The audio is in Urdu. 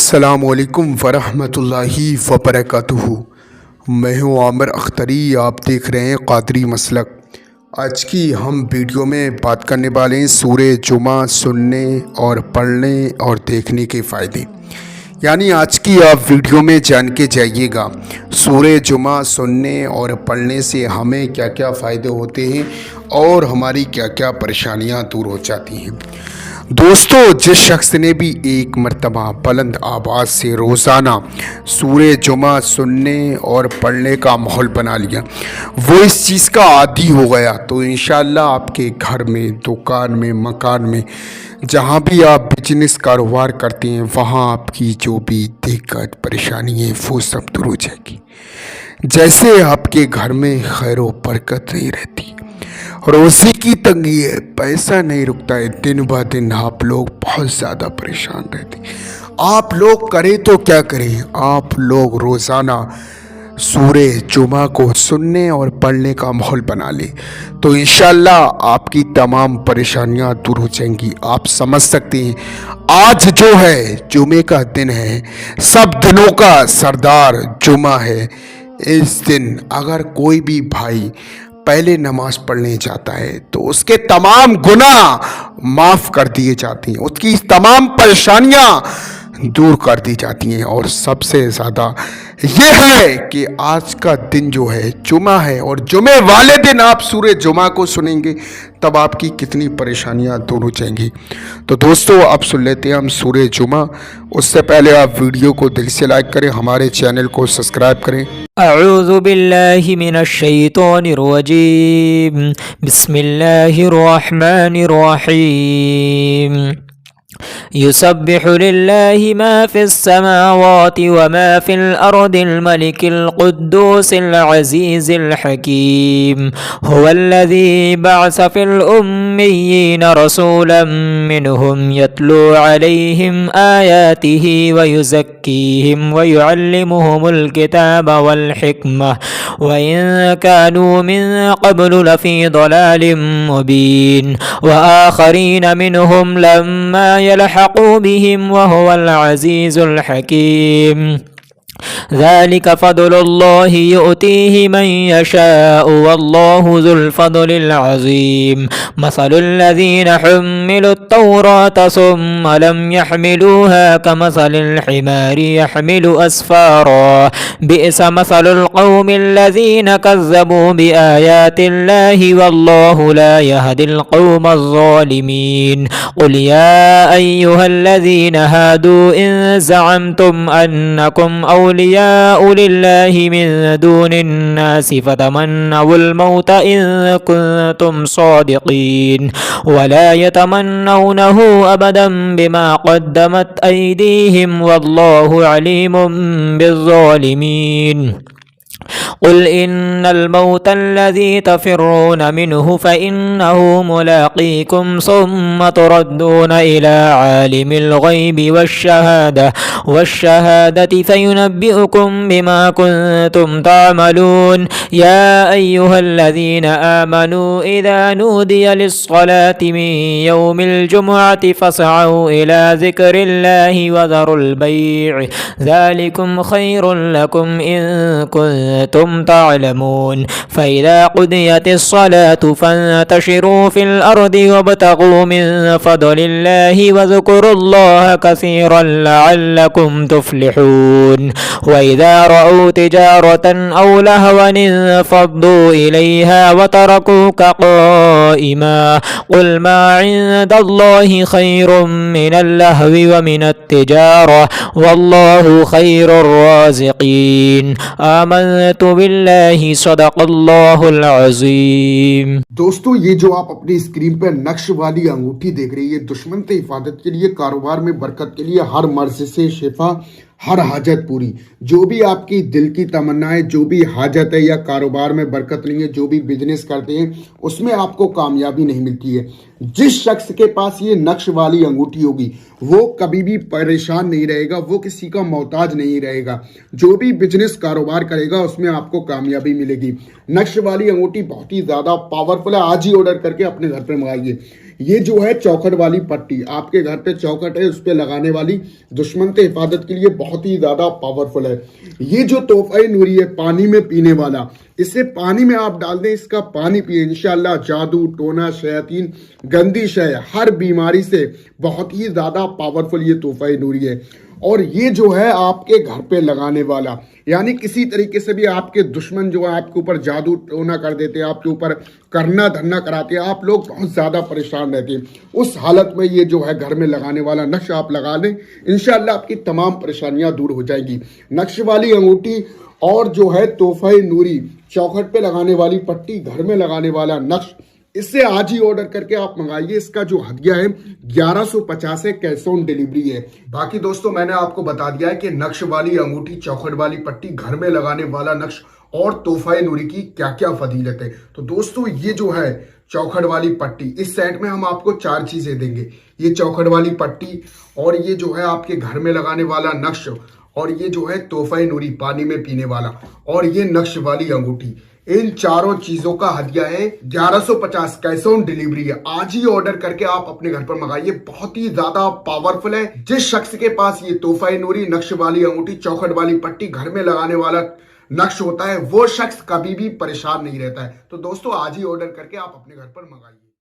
السلام علیکم ورحمۃ اللہ وبرکاتہ۔ میں ہوں عامر اختری، آپ دیکھ رہے ہیں قادری مسلک۔ آج کی ہم ویڈیو میں بات کرنے والے ہیں سورہ جمعہ سننے اور پڑھنے اور دیکھنے کے فائدے، یعنی آج کی آپ ویڈیو میں جان کے جائیے گا سورہ جمعہ سننے اور پڑھنے سے ہمیں کیا کیا فائدے ہوتے ہیں اور ہماری کیا کیا پریشانیاں دور ہو جاتی ہیں۔ دوستو، جس شخص نے بھی ایک مرتبہ بلند آواز سے روزانہ سورہ جمعہ سننے اور پڑھنے کا ماحول بنا لیا، وہ اس چیز کا عادی ہو گیا، تو انشاءاللہ آپ کے گھر میں، دکان میں، مکان میں، جہاں بھی آپ بزنس کاروبار کرتے ہیں، وہاں آپ کی جو بھی دقت پریشانی ہے وہ سب دور ہو جائے گی۔ جیسے آپ کے گھر میں خیر و برکت نہیں رہتی، روزی کی تنگی ہے، پیسہ نہیں رکتا ہے، دن بہ دن آپ لوگ بہت زیادہ پریشان رہتے ہیں۔ آپ لوگ کریں تو کیا کریں، آپ لوگ روزانہ سورہ جمعہ کو سننے اور پڑھنے کا ماحول بنا لیں تو انشاءاللہ آپ کی تمام پریشانیاں دور ہو جائیں گی۔ آپ سمجھ سکتے ہیں آج جو ہے جمعے کا دن ہے، سب دنوں کا سردار جمعہ ہے۔ اس دن اگر کوئی بھی بھائی پہلے نماز پڑھنے جاتا ہے تو اس کے تمام گناہ معاف کر دیے جاتے ہیں، اس کی تمام پریشانیاں دور کر دی جاتی ہیں، اور سب سے زیادہ یہ ہے کہ آج کا دن جو ہے جمعہ ہے، اور جمعے والے دن آپ سورہ جمعہ کو سنیں گے تب آپ کی کتنی پریشانیاں دور ہو جائیں گی۔ تو دوستو، اب سن لیتے ہیں ہم سورہ جمعہ۔ اس سے پہلے آپ ویڈیو کو دل سے لائک کریں، ہمارے چینل کو سبسکرائب کریں۔ اعوذ باللہ من الشیطان الرجیم، بسم اللہ الرحمن الرحیم۔ يسبح لله ما في السماوات وما في الأرض الملك القدوس العزيز الحكيم، هو الذي بعث في الأميين رسولا منهم يتلو عليهم آياته ويزكيهم ويعلمهم الكتاب والحكمة وإن كانوا من قبل لفي ضلال مبين، وآخرين منهم لما يلحقوا بهم وهو العزيز الحكيم، ذلك فضل الله يؤتيه من يشاء والله ذو الفضل العظيم، مثل الذين حملوا التوراة ثم لم يحملوها كمثل الحمار يحمل أسفارا، بئس مثل القوم الذين كذبوا بآيات الله والله لا يهدي القوم الظالمين، قل يا أيها الذين هادوا إن زعمتم أنكم أولياء لله من دون الناس فتمنوا الموت إن كنتم صادقين ولا يتمنونه أبدا بما قدمت أيديهم والله عليم بالظالمين، قل إن الموت الذي تفرون منه فإنه ملاقيكم ثم تردون إلى عالم الغيب والشهادة فينبئكم بما كنتم تعملون، يا أيها الذين آمنوا إذا نودي للصلاة من يوم الجمعة فاسعوا إلى ذكر الله وذروا البيع ذلكم خير لكم إن كنتم تعلمون، فإذا قضيت الصلاة فانتشروا في الأرض وابتغوا من فضل الله وذكروا الله كثيرا لعلكم تفلحون، وإذا رأوا تجارة أو لهوا انفضوا إليها وتركوك قائما، قل ما عند الله خير من اللهو ومن التجارة والله خير الرازقين، آمنت باللہ صدق اللہ العظیم۔ دوستو، یہ جو آپ اپنی اسکرین پر نقش والی انگوٹھی دیکھ رہی ہے، دشمن سے حفاظت کے لیے، کاروبار میں برکت کے لیے، ہر مرض سے شفا، ہر حاجت پوری، جو بھی آپ کی دل کی تمنا ہے، جو بھی حاجت ہے یا کاروبار میں برکت نہیں ہے، جو بھی بزنس کرتے ہیں اس میں آپ کو کامیابی نہیں ملتی ہے، جس شخص کے پاس یہ نقش والی انگوٹھی ہوگی وہ کبھی بھی پریشان نہیں رہے گا، وہ کسی کا محتاج نہیں رہے گا، جو بھی بزنس کاروبار کرے گا اس میں آپ کو کامیابی ملے گی۔ نقش والی انگوٹھی بہت ہی زیادہ پاورفل ہے، آج ہی آرڈر کر کے اپنے گھر پہ منگائیے۔ یہ جو ہے چوکھٹ والی پٹی آپ کے گھر پہ چوکھٹ ہے اس پہ لگانے والی دشمن سے حفاظت کے لیے بہت ہی زیادہ پاورفل ہے۔ یہ جو تحفہ نوری ہے پانی میں پینے والا، اسے پانی میں آپ ڈال دیں، اس کا پانی پیئے، انشاءاللہ جادو ٹونا شیاطین گندی شے ہر بیماری سے بہت ہی زیادہ پاورفل یہ تحفہ نوری ہے۔ اور یہ جو ہے آپ کے گھر پہ لگانے والا، یعنی کسی طریقے سے بھی آپ کے دشمن جو ہے آپ کے اوپر جادو ٹونا کر دیتے ہیں، آپ کے اوپر کرنا دھرنا کراتے ہیں، آپ لوگ بہت زیادہ پریشان رہتے ہیں، اس حالت میں یہ جو ہے گھر میں لگانے والا نقش آپ لگا لیں، انشاءاللہ آپ کی تمام پریشانیاں دور ہو جائیں گی۔ نقش والی انگوٹھی اور جو ہے تحفہ نوری، چوکھٹ پہ لگانے والی پٹی، گھر میں لگانے والا نقش، اس سے آج ہی آرڈر کر کے آپ منگائیے۔ اس کا جو ہدیہ ہے 1150 ہے، کیش آن ڈیلیوری ہے۔ باقی دوستوں میں نے آپ کو بتا دیا ہے کہ نقش والی انگوٹھی، چوکھٹ والی پٹی، گھر میں لگانے والا نقش اور تحفہ نوری کی کیا کیا فضیلت ہے۔ تو دوستوں یہ جو ہے چوکھٹ والی پٹی، اس سیٹ میں ہم آپ کو 4 چیزیں دیں گے۔ یہ چوکھٹ والی پٹی اور یہ جو ہے آپ کے گھر میں لگانے والا نقش اور یہ جو ہے تحفہ نوری پانی میں پینے والا اور یہ نقش والی انگوٹھی، ان چاروں چیزوں کا ہدیہ ہے 1150، کیش آن ڈیلیوری ہے۔ آج ہی آرڈر کر کے آپ اپنے گھر پر منگائیے، بہت ہی زیادہ پاورفل ہے۔ جس شخص کے پاس یہ تحفہ نوری، نقش والی انگوٹھی، چوکھٹ والی پٹی، گھر میں لگانے والا نقش ہوتا ہے، وہ شخص کبھی بھی پریشان نہیں رہتا ہے۔ تو دوستوں آج ہی آرڈر کر کے آپ اپنے گھر پر منگائیے۔